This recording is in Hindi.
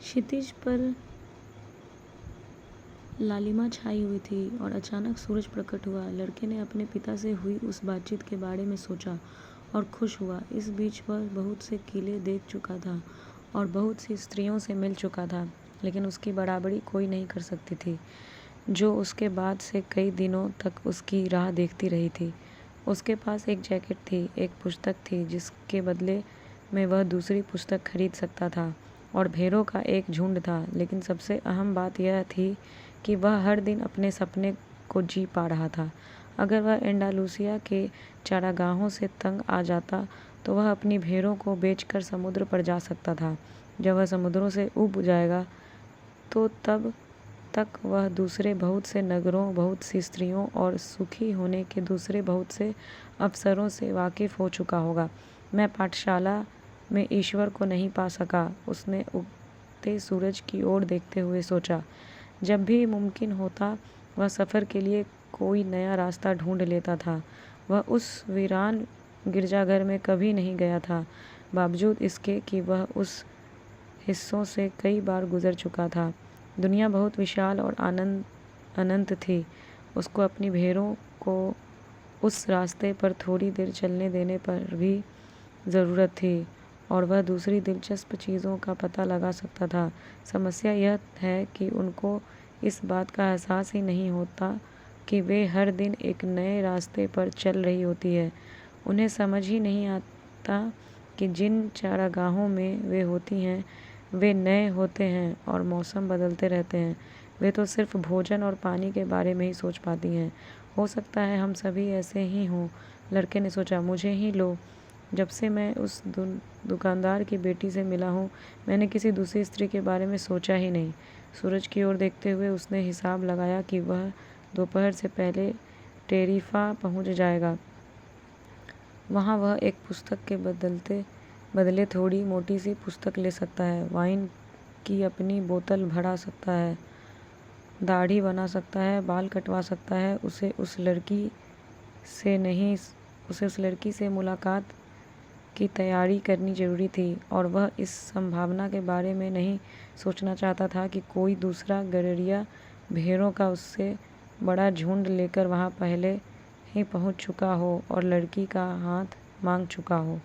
क्षितिज पर लालिमा छाई हुई थी और अचानक सूरज प्रकट हुआ। लड़के ने अपने पिता से हुई उस बातचीत के बारे में सोचा और खुश हुआ। इस बीच वह बहुत से किले देख चुका था और बहुत सी स्त्रियों से मिल चुका था, लेकिन उसकी बराबरी कोई नहीं कर सकती थी, जो उसके बाद से कई दिनों तक उसकी राह देखती रही थी। उसके पास एक जैकेट थी, एक पुस्तक थी जिसके बदले में वह दूसरी पुस्तक खरीद सकता था, और भेड़ों का एक झुंड था। लेकिन सबसे अहम बात यह थी कि वह हर दिन अपने सपने को जी पा रहा था। अगर वह एंडालुसिया के चारागाहों से तंग आ जाता तो वह अपनी भेड़ों को बेचकर समुद्र पर जा सकता था। जब वह समुद्रों से ऊब जाएगा तो तब तक वह दूसरे बहुत से नगरों, बहुत सी स्त्रियों और सुखी होने के दूसरे बहुत से अवसरों से वाकिफ हो चुका होगा। मैं पाठशाला में ईश्वर को नहीं पा सका, उसने उगते सूरज की ओर देखते हुए सोचा। जब भी मुमकिन होता वह सफ़र के लिए कोई नया रास्ता ढूंढ लेता था। वह उस वीरान गिरजाघर में कभी नहीं गया था, बावजूद इसके कि वह उस हिस्सों से कई बार गुजर चुका था। दुनिया बहुत विशाल और अनंत थी। उसको अपनी भेड़ों को उस रास्ते पर थोड़ी देर चलने देने पर भी ज़रूरत थी, और वह दूसरी दिलचस्प चीज़ों का पता लगा सकता था। समस्या यह है कि उनको इस बात का एहसास ही नहीं होता कि वे हर दिन एक नए रास्ते पर चल रही होती है। उन्हें समझ ही नहीं आता कि जिन चारागाहों में वे होती हैं वे नए होते हैं और मौसम बदलते रहते हैं। वे तो सिर्फ भोजन और पानी के बारे में ही सोच पाती हैं। हो सकता है हम सभी ऐसे ही हों, लड़के ने सोचा। मुझे ही लो, जब से मैं उस दुकानदार की बेटी से मिला हूँ मैंने किसी दूसरी स्त्री के बारे में सोचा ही नहीं। सूरज की ओर देखते हुए उसने हिसाब लगाया कि वह दोपहर से पहले टेरिफा पहुँच जाएगा। वहाँ वह एक पुस्तक के बदले थोड़ी मोटी सी पुस्तक ले सकता है, वाइन की अपनी बोतल भरा सकता है, दाढ़ी बना सकता है, बाल कटवा सकता है। उसे उस लड़की से मुलाकात की तैयारी करनी जरूरी थी, और वह इस संभावना के बारे में नहीं सोचना चाहता था कि कोई दूसरा गडरिया भेड़ों का उससे बड़ा झुंड लेकर वहाँ पहले ही पहुँच चुका हो और लड़की का हाथ मांग चुका हो।